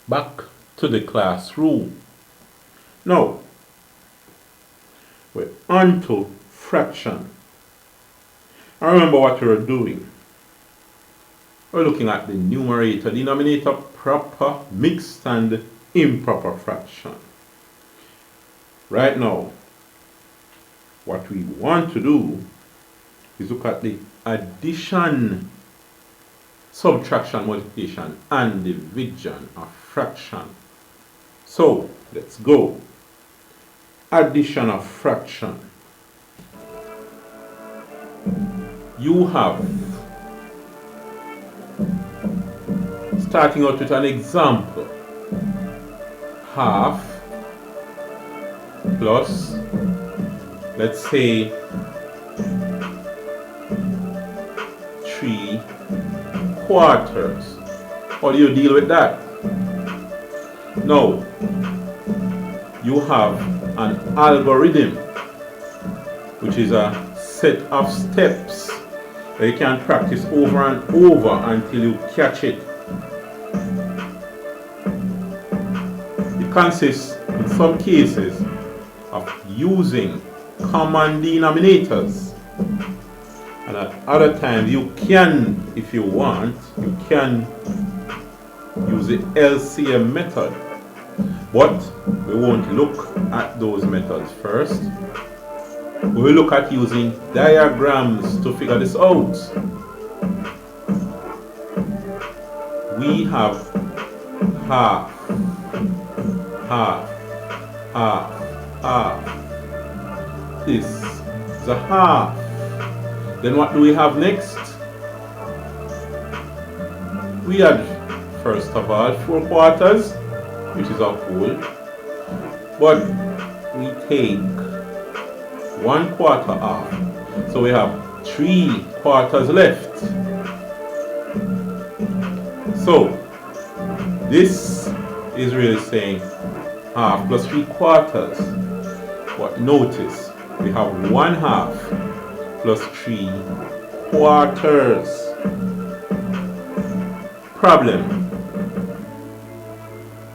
Back to the classroom. Now, we're on to fraction. I remember what we're doing. We're looking at the numerator, denominator, proper, mixed, and improper fraction. Right now, what we want to do is look at the addition, subtraction, multiplication, and division of fraction. So, let's go. Addition of fraction. You have, starting out with an example, half plus, let's say, 3/4. How do you deal with that? Now, you have an algorithm, which is a set of steps that you can practice over and over until you catch it. It consists, in some cases, of using common denominators, and at other times you can, if you want, you can use the LCM method, but we won't look at those methods first. We will look at using diagrams to figure this out. We have half, half, half, half. This is a half. Then what do we have next? We had, first of all, 4/4, which is a whole. But we take 1/4 off. So we have 3/4 left. So this is really saying half plus 3/4. But notice we have 1/2 plus 3/4. Problem.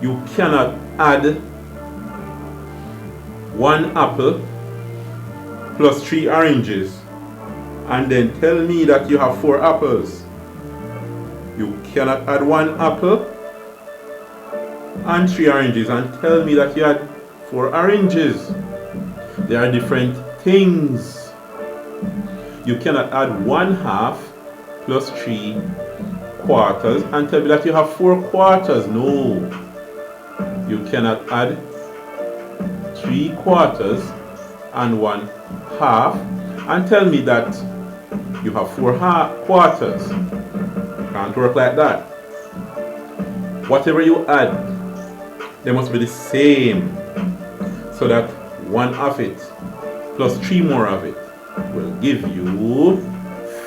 You cannot add 1 apple plus 3 oranges and then tell me that you have 4 apples. You cannot add 1 apple and 3 oranges and tell me that you had 4 oranges. They are different things. You cannot add 1/2 plus 3/4 and tell me that you have 4/4. No. You cannot add 3/4 and 1/2 and tell me that you have 4/4. Can't work like that. Whatever you add, they must be the same, so that 1 of it plus 3 more of it will give you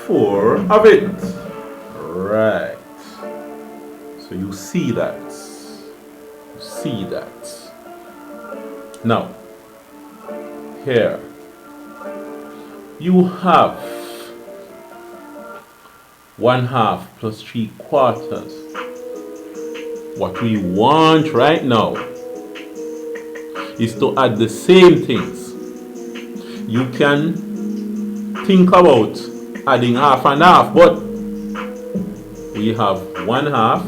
4 of it. Right. So you see that. You see that. Now, here you have 1/2 plus 3/4. What we want right now is to add the same things. You can think about adding half and half, but we have 1/2.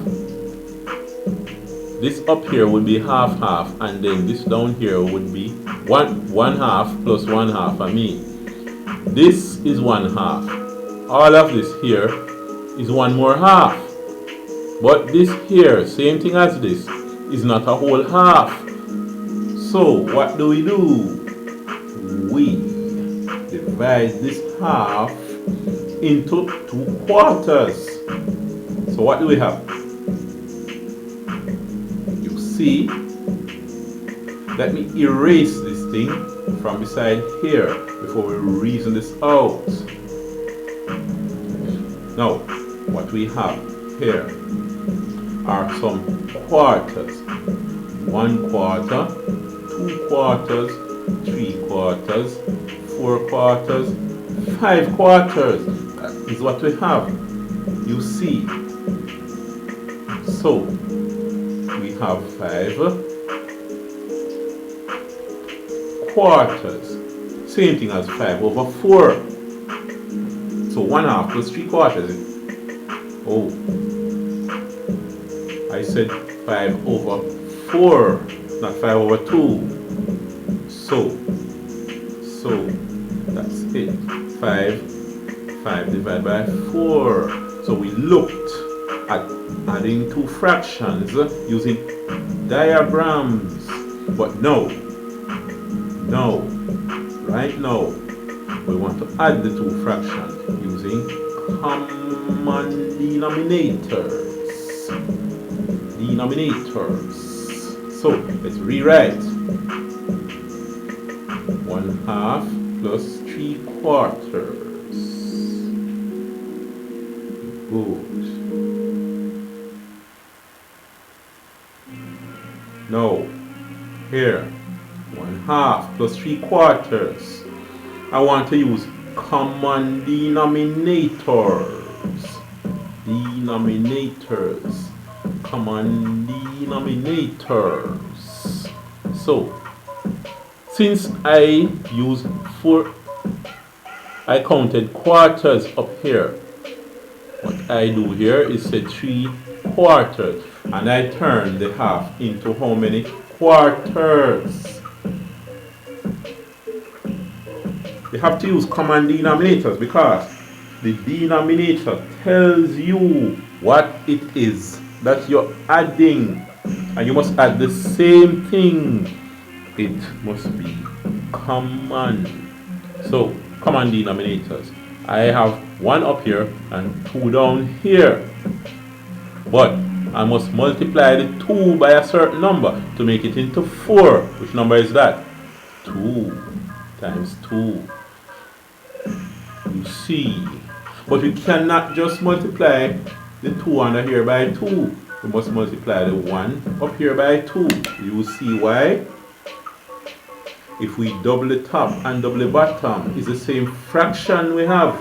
This up here would be half, and then this down here would be 1/2 plus 1/2. I mean, this is 1/2. All of this here is 1 more half. But this here, same thing as this, is not a whole half. So what do? We divide this half into 2/4. So what do we have? You see, let me erase this thing from beside here before we reason this out. Now, what we have here are some quarters. 1/4, 2/4, 3/4, 4/4, 5/4. That is what we have. You see. So we have 5 quarters. Same thing as 5 over 4. So 1/2 plus 3 quarters. Oh, I said 5 over 4, not 5 over 2. So that's it. 5 divided by 4. So we looked at adding two fractions using diagrams. But no, right now we want to add the two fractions using common denominators. So let's rewrite 1/2 plus 3 quarters. Good. Now, here, 1/2 plus 3 quarters. I want to use common denominators. Common denominators. So, since I used 4, I counted quarters up here. What I do here is say 3 quarters, and I turn the half into how many quarters? You have to use common denominators because the denominator tells you what it is that you're adding, and you must add the same thing. It must be common. So common denominators. I have 1 up here and 2 down here, but I must multiply the 2 by a certain number to make it into 4. Which number is that? 2 times 2. You see, but we cannot just multiply the 2 under here by 2. We must multiply the 1 up here by 2. You will see why. If we double the top and double the bottom, it's the same fraction we have.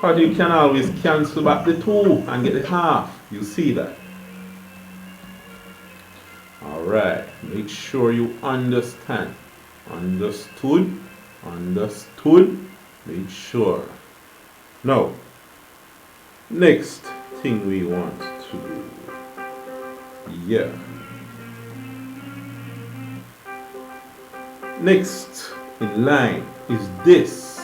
But you can always cancel back the 2 and get the half. You see that? Alright, make sure you understand. Understood? Make sure. Now, next thing we want to do. Yeah. Next in line is this.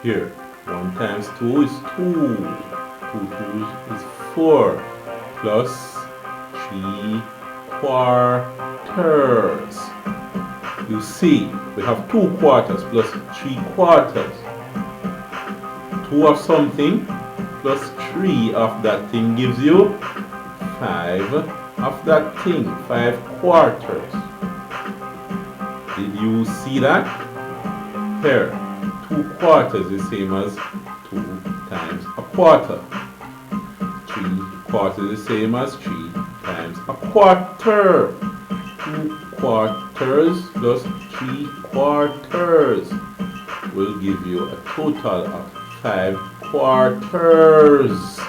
Here, 1 times 2 is 2. 2 is 4 plus 3 quarters. You see, we have 2 quarters plus 3 quarters. 2 of something plus 3 of that thing gives you 5 of that thing, 5 quarters. Did you see that? Here, 2 quarters is the same as 2 times a quarter. 3 quarters is the same as 3 times a quarter. 2 quarters plus 3 quarters will give you a total of 5 quarters.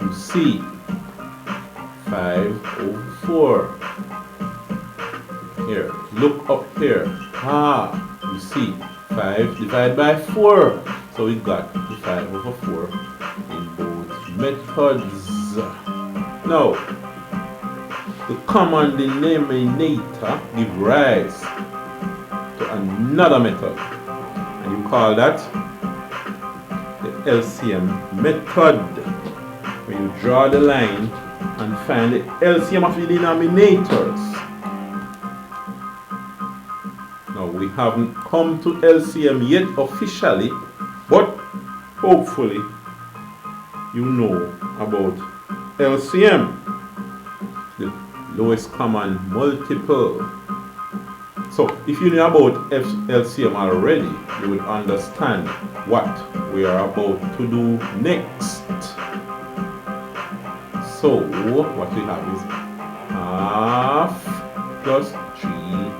You see, 5 over 4. Here, look up here. You see, 5 divided by 4. So we got the 5 over 4 in both methods. Now, the common denominator gives rise to another method, and you call that the LCM method, where you draw the line and find the LCM of the denominators. Now, we haven't come to LCM yet officially, but hopefully you know about LCM, the lowest common multiple. So if you know about LCM already, you will understand what we are about to do next. So what we have is half plus 3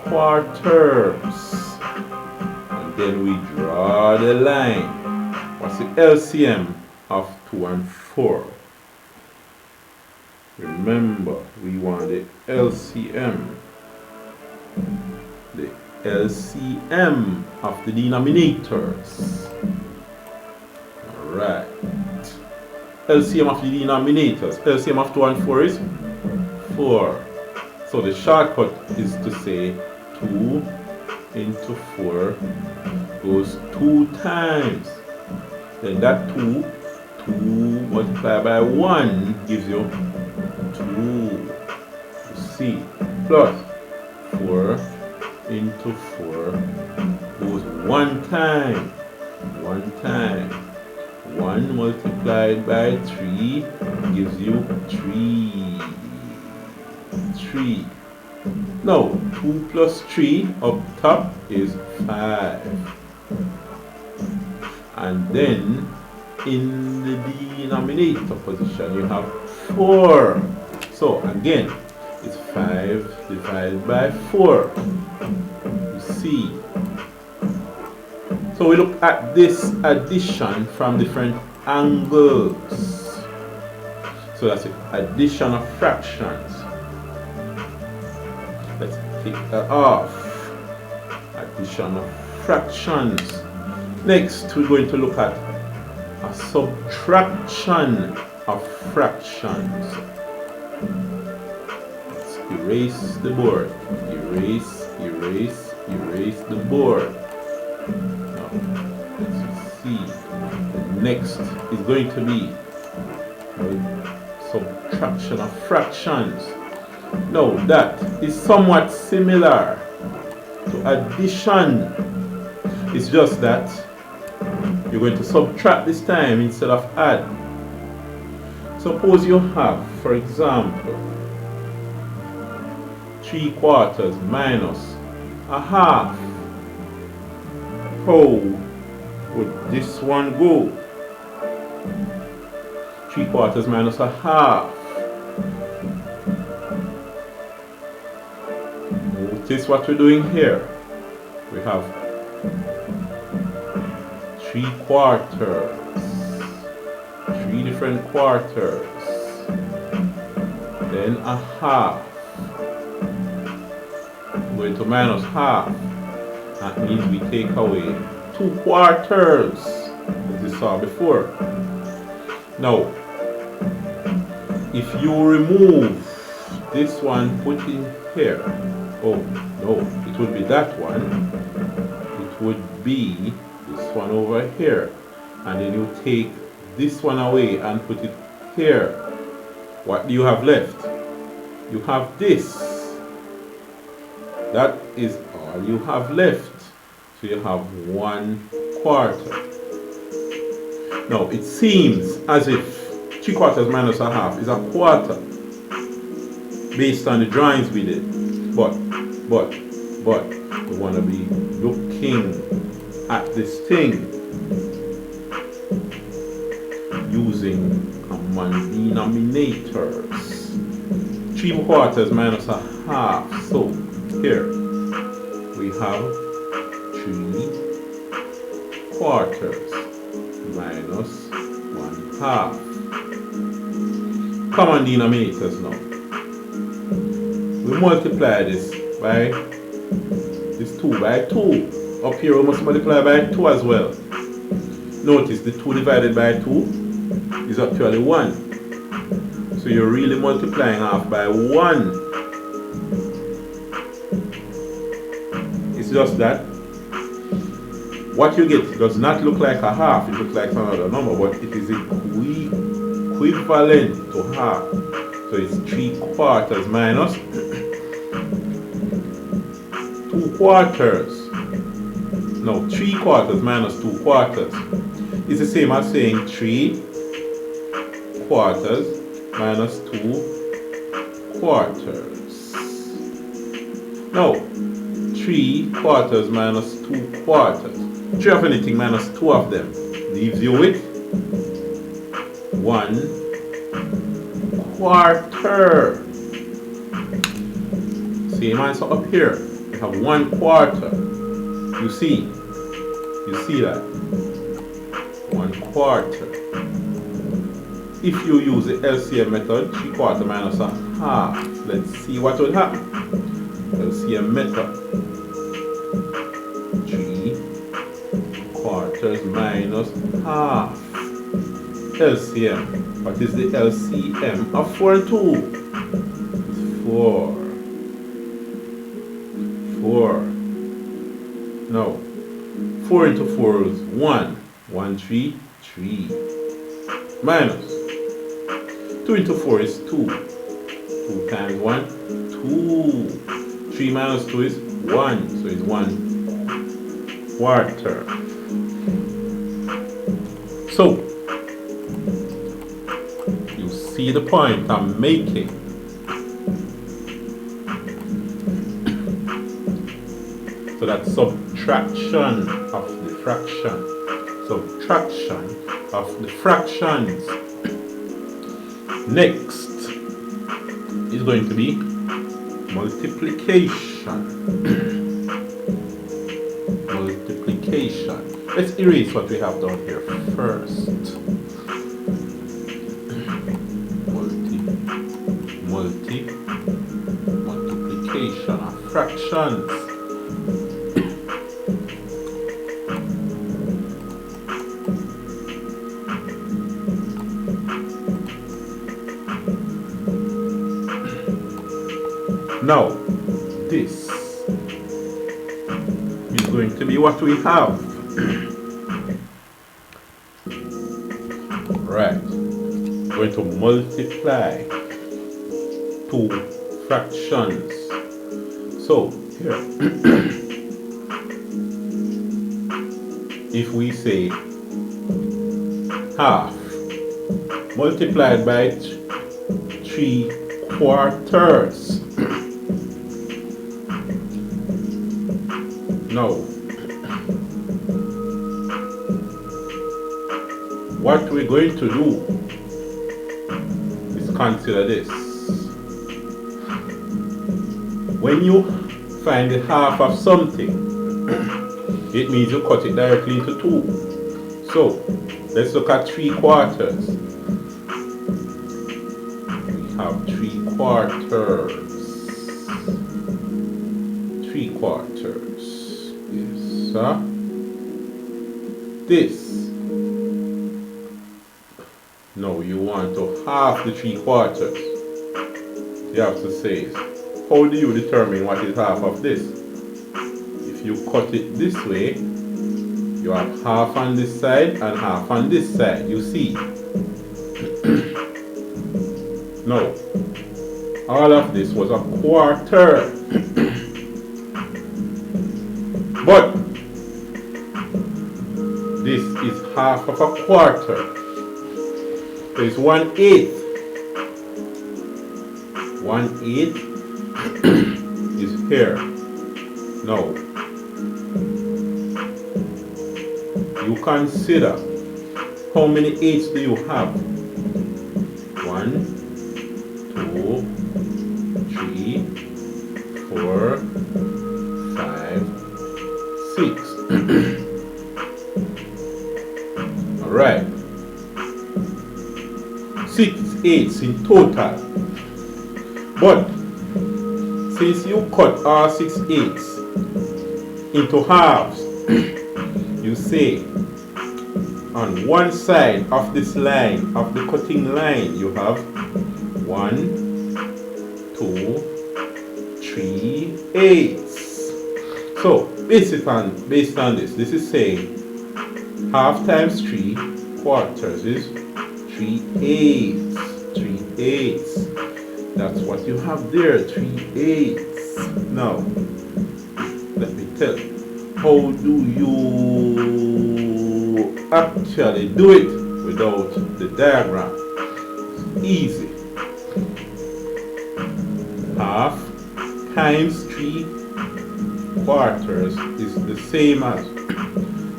quarters. And Then we draw the line. What's the LCM of 2 and 4? Remember, we want the LCM. The LCM of the denominators. Alright. LCM of the denominators. LCM of 2 and 4 is 4. So the shortcut is to say 2 into 4 goes 2 times. Then that 2 multiplied by 1 gives you 2. You see, plus 4 into 4 goes 1 time. 1 time. 1 multiplied by 3 gives you 3. 3. Now, 2 plus 3 up top is 5. And then, in the denominator position, you have 4. So, again, it's 5 divided by 4. You see. So, we look at this addition from different angles. So, that's the addition of fractions. Let's take that off. Addition of fractions. Next, we're going to look at a subtraction of fractions. Let's erase the board. Erase the board. Now, let's see. The next is going to be subtraction of fractions. Now, that is somewhat similar to addition. It's just that you're going to subtract this time instead of add. Suppose you have, for example, 3/4 minus a half. How would this one go? 3/4 minus a half. Notice what we're doing here. We have 3/4. 3 different quarters. Then a half. Going to minus half. That means we take away 2/4, as we saw before. Now, if you remove this one, put in here. Oh, no, it would be that one. It would be this one over here. And then you take this one away and put it here. What do you have left? You have this. That is all you have left. So you have 1/4. Now, it seems as if 3/4 minus a half is a quarter based on the drawings we did. But we want to be looking at this thing using common denominators. 3/4 minus a half. So here we have 3/4 minus 1/2. Common denominators now. We multiply this by this 2 by 2. Up here we must multiply by 2 as well. Notice the 2 divided by 2 is actually 1. So you're really multiplying half by 1. It's just that what you get does not look like a half, it looks like another number, but it is equivalent to half. So it's 3/4 minus 2/4. Now 3/4 minus 2/4 is the same as saying 3/4 minus 2/4. Now 3/4 minus 2/4. 3 of anything minus 2 of them leaves you with 1/4. Same answer up here. We have 1/4. You see, You see that? 1/4. If you use the LCM method, 3/4 minus a half. Let's see what will happen. LCM method. 3/4 minus half. LCM. What is the LCM of 4 and 2? 4. 4. No. 4 into 4 is 1. 1, 3, 3. Minus. 2 into 4 is 2. 2 times 1, 2. 3 minus 2 is 1. So it's 1/4. So, you see the point I'm making. So that's subtraction of the fraction. Subtraction of the fractions. Next is going to be multiplication. Multiplication. Let's erase what we have down here first. Multiplication of fractions. Now, this is going to be what we have. Right. We're going to multiply two fractions. So, here. If we say half multiplied by 3/4. Now, what we're going to do is consider this. When you find the half of something, it means you cut it directly into 2. So, let's look at 3/4. We have 3/4. 3/4 is this. Now you want to half the 3/4. You have to say, how do you determine what is half of this? If you cut it this way, you have half on this side and half on this side. You see? Now, all of this was 1/4. But this is half of 1/4. So it's 1/8. 1/8 is here. Now, you consider how many 8s do you have? 1, 2, 3, 4, 5, 6. Alright. 6 8s in total. But since you cut all 6 8s into halves, you say on one side of this line, of the cutting line, you have 1, 2, 3 8s. So based on this, this is saying half times 3/4 is 3/8. 3/8. That's what you have there, 3/8. Now, let me tell you, how do you actually do it without the diagram? It's easy. Half times 3/4 is the same as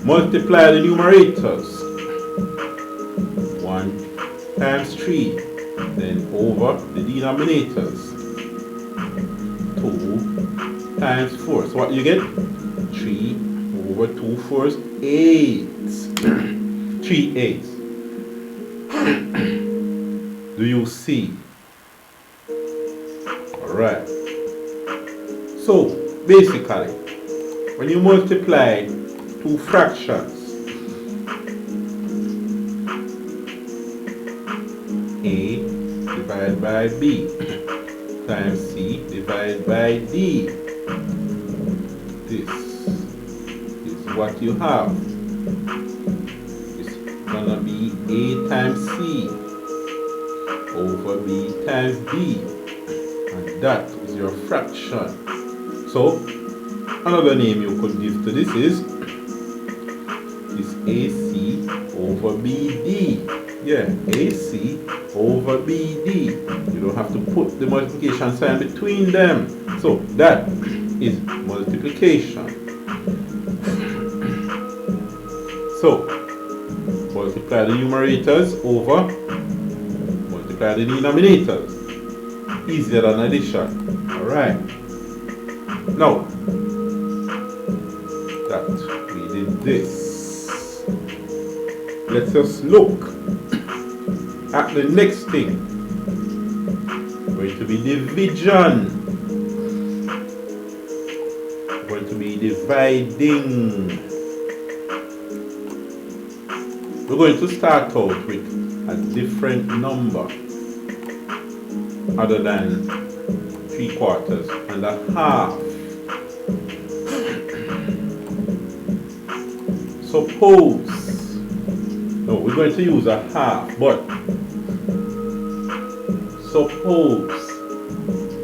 multiply the numerators. 1 times 3, then over the denominators. 2 times 4. So what you get? 3 over 2 fours, 8. 3 eighths. Do you see? Alright. So, basically, when you multiply two fractions, A divided by B times C divided by D, this is what you have. It's gonna be A times C over B times D, and that is your fraction. So another name you could give to this is AC over BD. Yeah, AC over BD. You don't have to put the multiplication sign between them. So that is multiplication. So multiply the numerators over multiply the denominators. Easier than addition. Alright. Now that we did this, let us look at the next thing. Going to be division. Going to be dividing. We're going to start out with a different number other than 3/4 and a half. Suppose, no, we're going to use a half, but suppose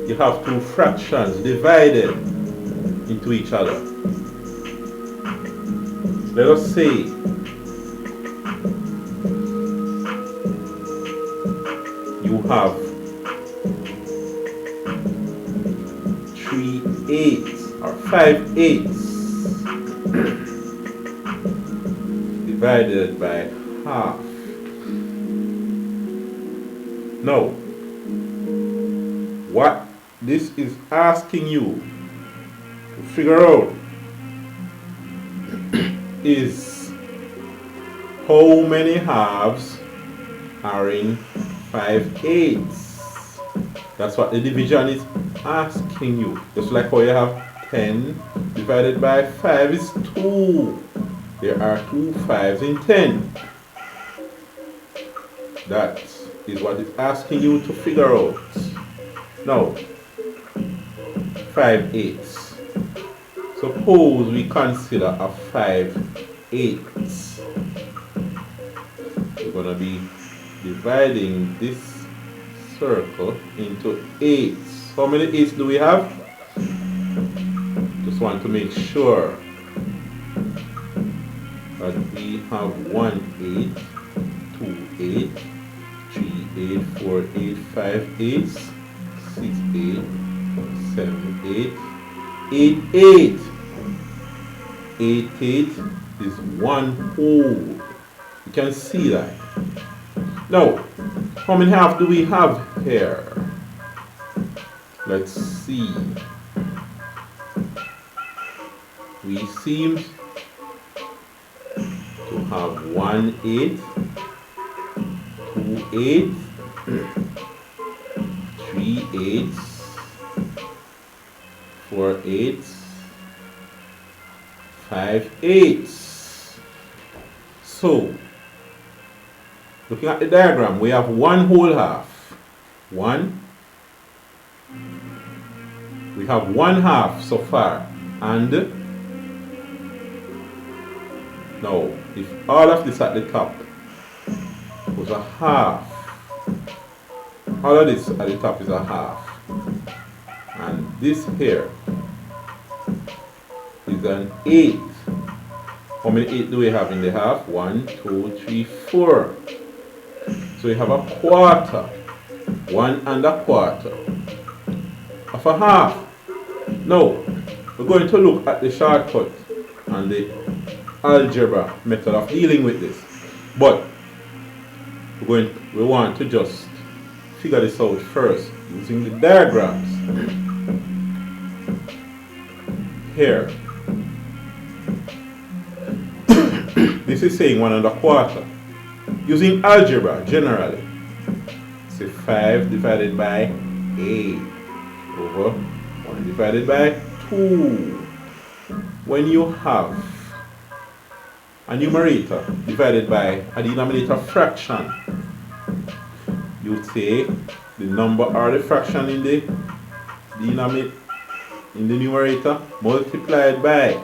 you have two fractions divided into each other. Let us say you have 3/8 or 5/8 divided by half. Now, what this is asking you to figure out is how many halves are in 5/8. That's what the division is asking you. Just like how you have 10 divided by 5 is 2. There are 2 5s in 10. That is what it's asking you to figure out. Now, 5/8. Suppose we consider a 5/8. We're going to be dividing this circle into 8s. How many 8s do we have? Just want to make sure that we have 1 8, 2 8, 3 8, 4 8, 5 8, 6 8, 7 8, 8 8. 8 8 is 1 whole. You can see that. Now, how many half do we have here? Let's see. We seem to have 1 8, 2 8, 3 8s, 4 8s, 5 8s. So, looking at the diagram, we have 1 whole half. 1. We have 1 half so far. And now, if all of this at the top was a half, all of this at the top is a half, and this here is an 8. How many 8 do we have in the half? 1, 2, 3, 4. So we have a quarter. 1 1/4 of a half. Now, we're going to look at the shortcut and the algebra method of dealing with this. But we want to just figure this out first using the diagrams. This is saying 1¼ using algebra generally. Say 5 divided by 8 over 1 divided by 2. When you have a numerator divided by a denominator fraction, you take the number or the fraction in the numerator multiplied by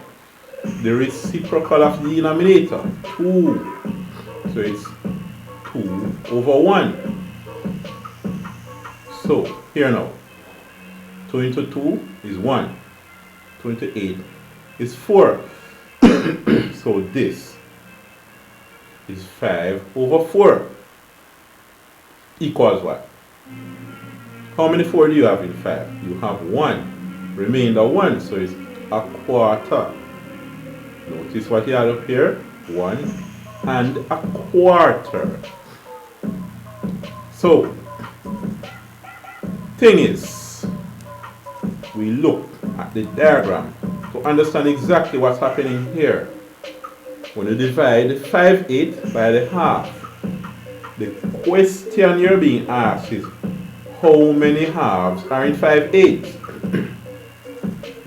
the reciprocal of the denominator, 2. So it's 2 over 1. So here now, 2 into 2 is 1. 2 into 8 is 4. So this is 5 over 4 equals what? How many 4 do you have in 5? You have 1. Remainder 1, so it's a quarter. Notice what you have up here, 1 and a quarter. So, thing is, we look at the diagram to understand exactly what's happening here. When you divide 5/8 by the half, the question you're being asked is, how many halves are in 5/8?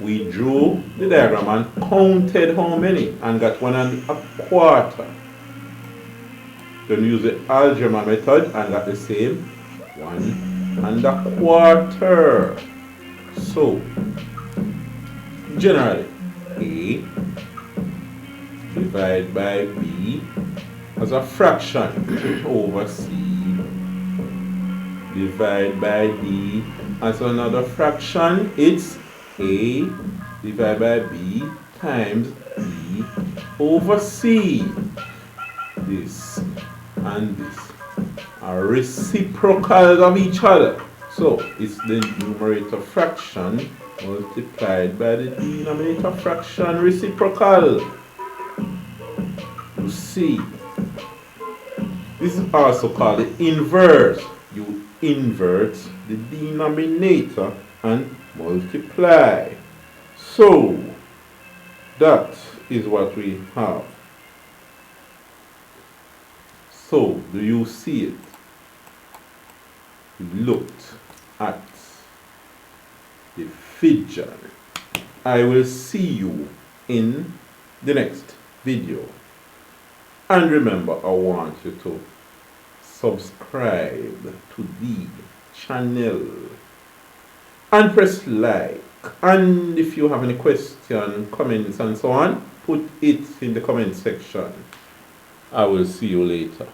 We drew the diagram and counted how many and got 1 1/4. Then we use the algebra method and got the same 1 1/4. So, generally, A divided by B as a fraction over C divided by D as another fraction. It's A divided by B times B over C. This and this are reciprocals of each other. So it's the numerator fraction multiplied by the denominator fraction reciprocal. You see, this is also called the inverse. You invert the denominator and multiply. So that is what we have. So do you see it? We looked at the figure. I will see you in the next video. And remember, I want you to subscribe to the channel and press like. And if you have any questions, comments and so on, put it in the comment section. I will see you later.